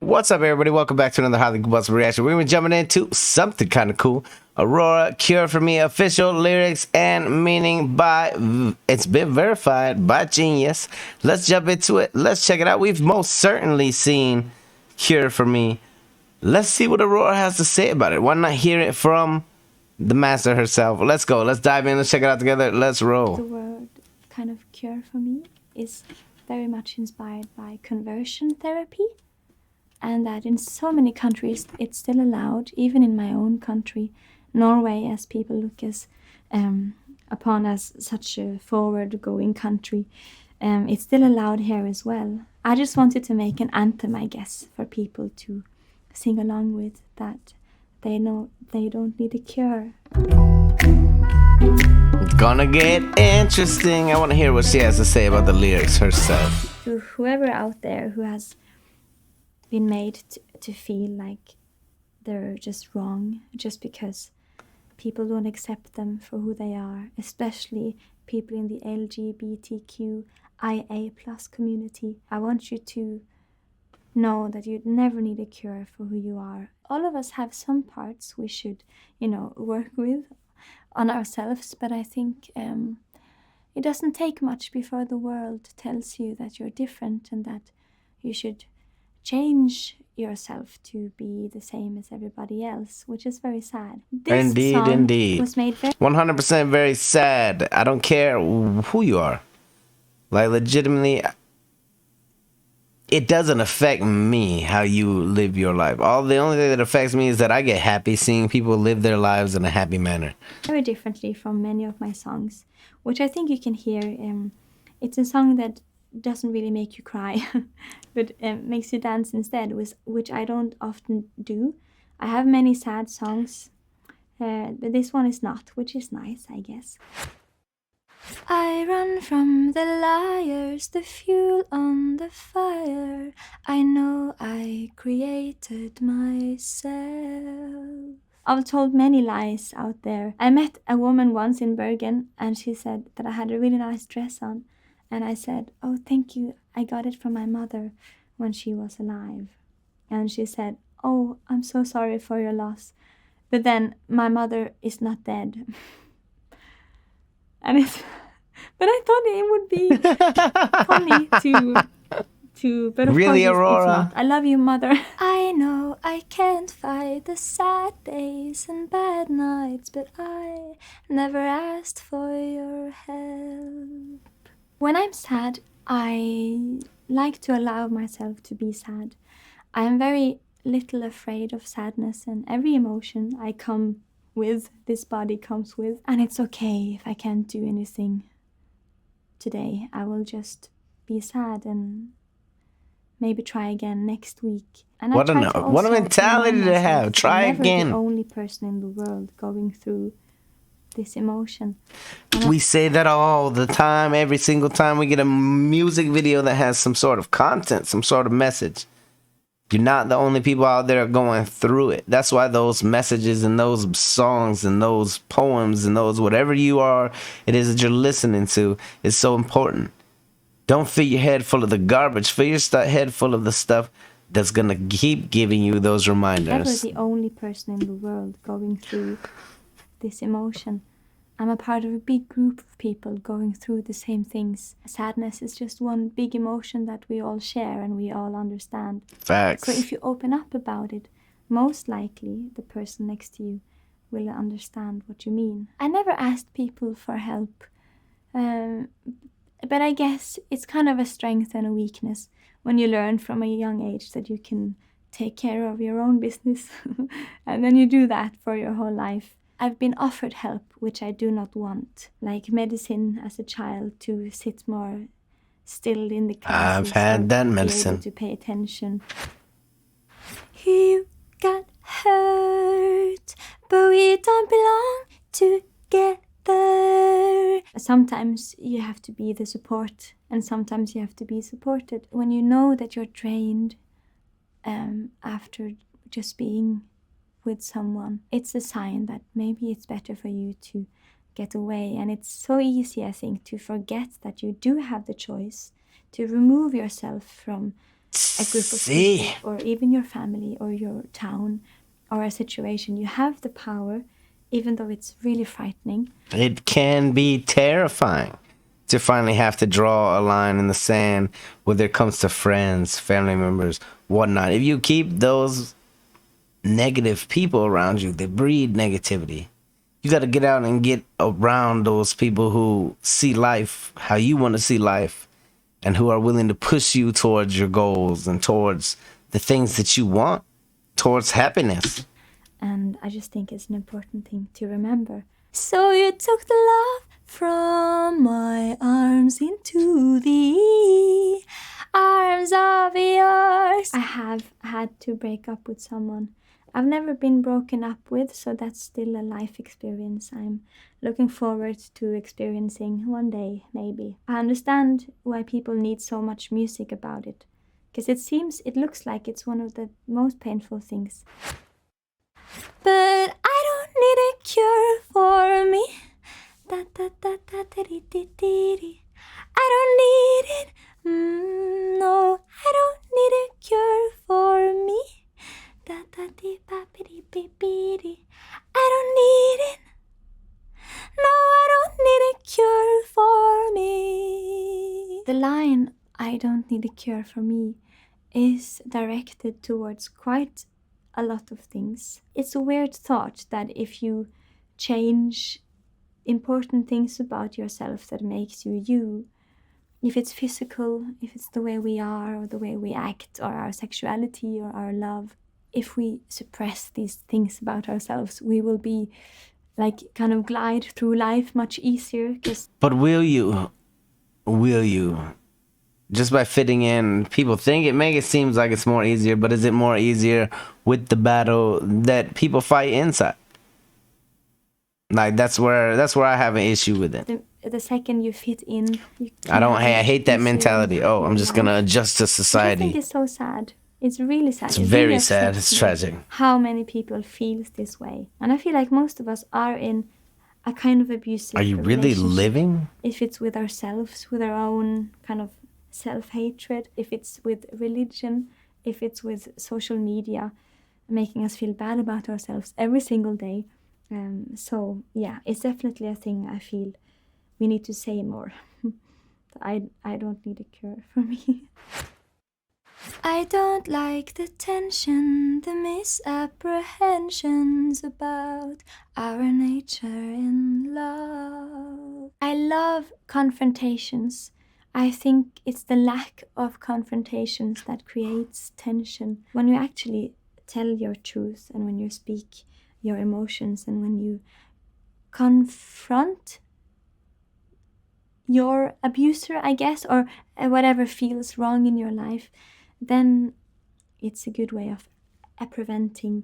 What's up, everybody? Welcome back to another highly combustible reaction. We're jumping into something kind of cool. Aurora, Cure for Me, official lyrics and meaning by, it's been verified by Genius. Let's jump into it. Let's check it out. We've most certainly seen Cure for Me. Let's see what Aurora has to say about it. Why not hear it from the master herself? Let's go. Let's dive in. Let's check it out together. Let's roll. The word kind of cure for me is very much inspired by conversion therapy. And that in so many countries it's still allowed, even in my own country, Norway, as people look as upon as such a forward-going country. It's still allowed here as well. I just wanted to make an anthem, I guess, for people to sing along with, that they know they don't need a cure. Gonna get interesting. I want to hear what she has to say about the lyrics herself. To whoever out there who has been made to feel like they're just wrong just because people don't accept them for who they are, especially people in the LGBTQIA+ community. I want you to know that you never need a cure for who you are. All of us have some parts we should, work with on ourselves, but I think it doesn't take much before the world tells you that you're different and that you should change yourself to be the same as everybody else, which is very sad. This song was made 100% very sad. I don't care who you are. Like, legitimately, it doesn't affect me how you live your life. The only thing that affects me is that I get happy seeing people live their lives in a happy manner. Very differently from many of my songs, which I think you can hear. It's a song that doesn't really make you cry, but makes you dance instead, which I don't often do. I have many sad songs, but this one is not, which is nice, I guess. I run from the liars, the fuel on the fire. I know I created myself. I've told many lies out there. I met a woman once in Bergen, and she said that I had a really nice dress on. And I said, "Oh, thank you. I got it from my mother when she was alive." And she said, "Oh, I'm so sorry for your loss. But then my mother is not dead." And but I thought it would be funny but of really, course Aurora? It's not. I love you, mother. I know I can't fight the sad days and bad nights, but I never asked for your help. When I'm sad, I like to allow myself to be sad. I am very little afraid of sadness, and every emotion I come with, this body comes with. And it's okay if I can't do anything today. I will just be sad and maybe try again next week. And what a mentality to have. Try I'm never again. The only person in the world going through this emotion. We say that all the time, every single time we get a music video that has some sort of content, some sort of message. You're not the only people out there going through it. That's why those messages and those songs and those poems and those whatever it is that you're listening to is so important. Don't fill your head full of the garbage. Fill your head full of the stuff that's going to keep giving you those reminders. Never the only person in the world going through this emotion. I'm a part of a big group of people going through the same things. Sadness is just one big emotion that we all share and we all understand. Facts. So if you open up about it, most likely the person next to you will understand what you mean. I never asked people for help, but I guess it's kind of a strength and a weakness when you learn from a young age that you can take care of your own business and then you do that for your whole life. I've been offered help which I do not want, like medicine as a child to sit more still in the class. I've had that medicine. To pay attention. You got hurt, but we don't belong together. Sometimes you have to be the support, and sometimes you have to be supported. When you know that you're drained after just being with someone, it's a sign that maybe it's better for you to get away. And it's so easy, I think, to forget that you do have the choice to remove yourself from a group of See, people, or even your family or your town or a situation. You have the power, even though it's really frightening. it can be terrifying to finally have to draw a line in the sand whether it comes to friends, family members, whatnot. If you keep those negative people around you, they breed negativity. You got to get out and get around those people who see life how you want to see life and who are willing to push you towards your goals and towards the things that you want, towards happiness. And I just think it's an important thing to remember. So you took the love from my arms into the arms of yours. I have had to break up with someone I've never been broken up with, so that's still a life experience I'm looking forward to experiencing one day, maybe. I understand why people need so much music about it, because it looks like it's one of the most painful things. But I don't need a cure for me. Da, da, da, da, da, dee, dee, dee, dee. I don't need it. No, I don't need a cure for me. Da, da, dee, ba, ba, dee, bee, bee, dee. I don't need it. No, I don't need a cure for me. The line, I don't need a cure for me, is directed towards quite a lot of things. It's a weird thought that if you change important things about yourself that makes you you, if it's physical, if it's the way we are or the way we act or our sexuality or our love, if we suppress these things about ourselves, we will be like kind of glide through life much easier. But will you? Just by fitting in, people make it seems like it's more easier, but is it more easier with the battle that people fight inside? Like that's where I have an issue with it. The second you fit in, I hate that mentality. Oh, I'm just gonna adjust to society. I think it's so sad. It's really sad. It's very sad. It's tragic. How many people feel this way, and I feel like most of us are in a kind of abusive. Are you really living? If it's with ourselves, with our own kind of self-hatred, if it's with religion, if it's with social media, making us feel bad about ourselves every single day. So yeah, it's definitely a thing I feel we need to say more. I don't need a cure for me. I don't like the tension, the misapprehensions about our nature in love. I love confrontations. I think it's the lack of confrontations that creates tension. When you actually tell your truth and when you speak your emotions and when you confront your abuser, I guess, or whatever feels wrong in your life, then it's a good way of preventing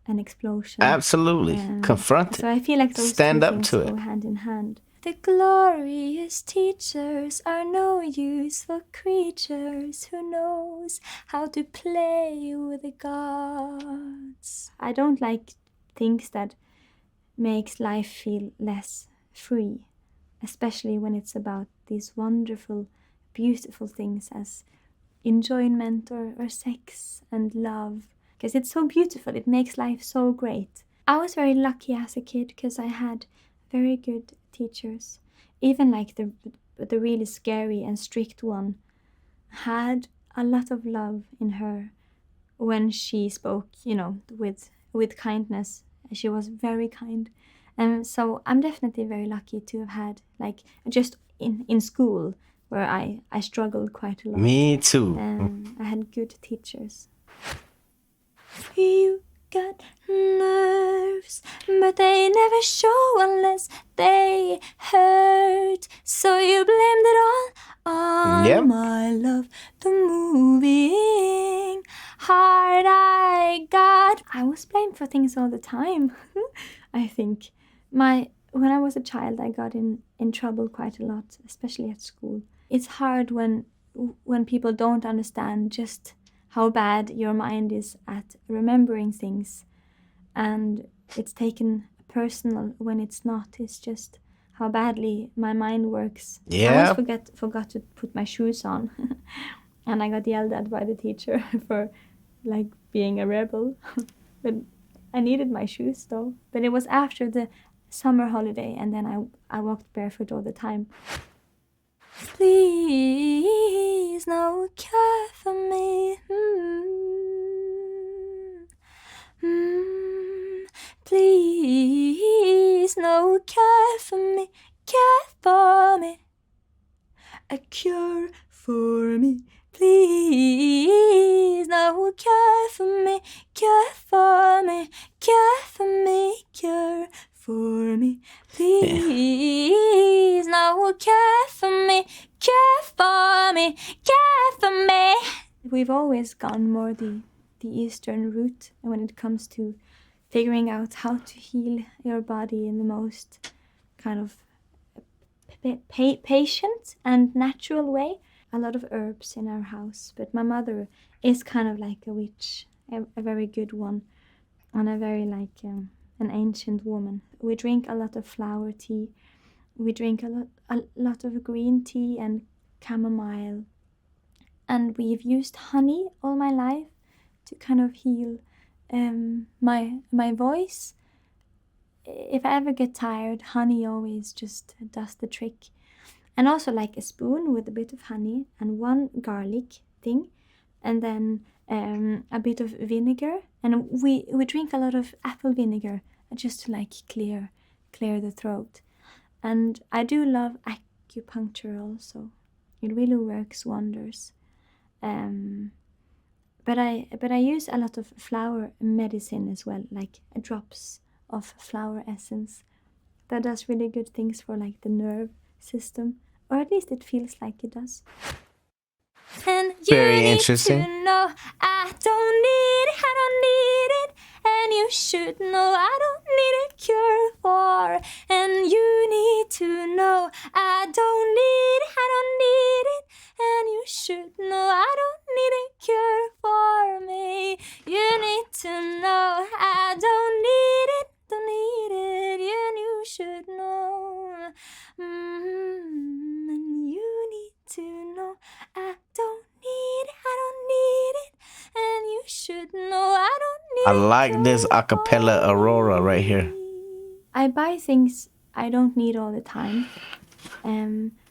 an explosion. Absolutely. Confront it. So I feel like those stand two up things to go it. hand in hand. The glorious teachers are no use for creatures who knows how to play with the gods. I don't like things that makes life feel less free, especially when it's about these wonderful, beautiful things as enjoyment or sex and love, because it's so beautiful. It makes life so great. I was very lucky as a kid because I had very good teachers. Even like the really scary and strict one had a lot of love in her when she spoke, with kindness. She was very kind. So I'm definitely very lucky to have had, like, just in school where I struggled quite a lot. Me too. I had good teachers. You got nerves, but they never show unless they hurt. So you blamed it all on my love, the moving heart I got. I was blamed for things all the time. I think when I was a child, I got in trouble quite a lot, especially at school. It's hard when people don't understand just how bad your mind is at remembering things, and it's taken personal when it's not. It's just how badly my mind works. Yeah. I always forgot to put my shoes on. And I got yelled at by the teacher for like being a rebel. But I needed my shoes though. But it was after the summer holiday, and then I walked barefoot all the time. Please, no care for me. Please, no care for me. Care for me. A cure for me. Please, no care for me. Care for me. Care for me. Cure for me. Please, no care for me. Care for me. Care for me. We've always gone more the Eastern route when it comes to figuring out how to heal your body in the most kind of patient and natural way. A lot of herbs in our house, but my mother is kind of like a witch, a very good one, and a very like an ancient woman. We drink a lot of flower tea. We drink a lot of green tea and chamomile, and we've used honey all my life to kind of heal my voice. If I ever get tired, honey always just does the trick. And also like a spoon with a bit of honey and one garlic thing, and then a bit of vinegar. And we drink a lot of apple vinegar just to like clear the throat. And I do love acupuncture also. It really works wonders. But I use a lot of flower medicine as well, like drops of flower essence. That does really good things for like the nerve system, or at least it feels like it does. And you Very need interesting. to know I don't need it, and you should know I don't need a cure for. And you need to know I don't need it, and you should know I don't need a cure for me. You need to know I don't need it, and you should know. And you need to know I don't need it, and you should know I don't need I like this accapella Aurora right here. I buy things I don't need all the time.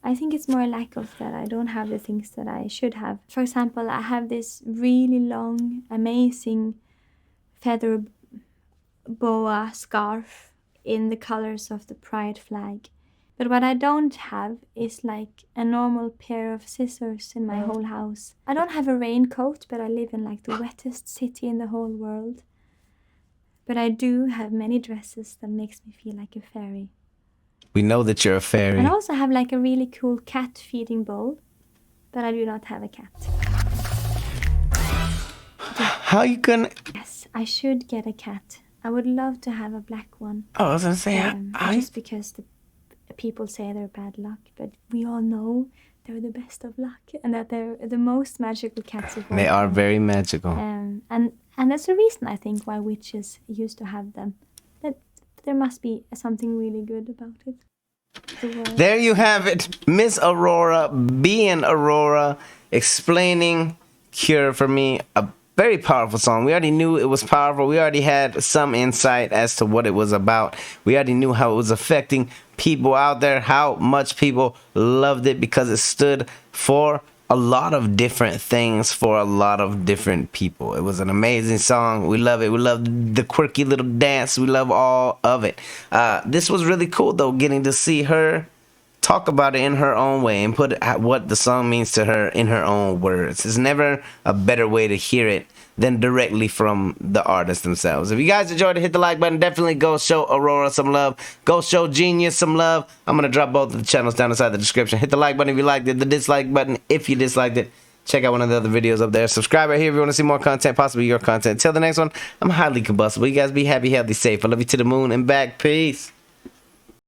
I think it's more a lack of that I don't have the things that I should have. For example, I have this really long, amazing feather boa scarf in the colors of the pride flag. But what I don't have is like a normal pair of scissors in my whole house. I don't have a raincoat, but I live in like the wettest city in the whole world. But I do have many dresses that makes me feel like a fairy. We know that you're a fairy. And I also have like a really cool cat feeding bowl, but I do not have a cat. How you gonna? Yes, I should get a cat. I would love to have a black one. Oh, I was gonna say, Just because the people say they're bad luck, but we all know they're the best of luck, and that they're the most magical cats of all. They are very magical. And that's the reason I think why witches used to have them. That there must be something really good about it. There you have it, Miss Aurora being Aurora, explaining Cure for me. A very powerful song. We already knew it was powerful. We already had some insight as to what it was about. We already knew how it was affecting people out there, how much people loved it, because it stood for a lot of different things for a lot of different people. It was an amazing song. We love it. We love the quirky little dance. We love all of it. This was really cool though, getting to see her talk about it in her own way and put what the song means to her in her own words. There's never a better way to hear it than directly from the artists themselves. If you guys enjoyed it, hit the like button. Definitely go show Aurora some love. Go show Genius some love. I'm going to drop both of the channels down inside the description. Hit the like button if you liked it, the dislike button if you disliked it. Check out one of the other videos up there. Subscribe right here if you want to see more content, possibly your content. Till the next one, I'm highly combustible. You guys be happy, healthy, safe. I love you to the moon and back. Peace.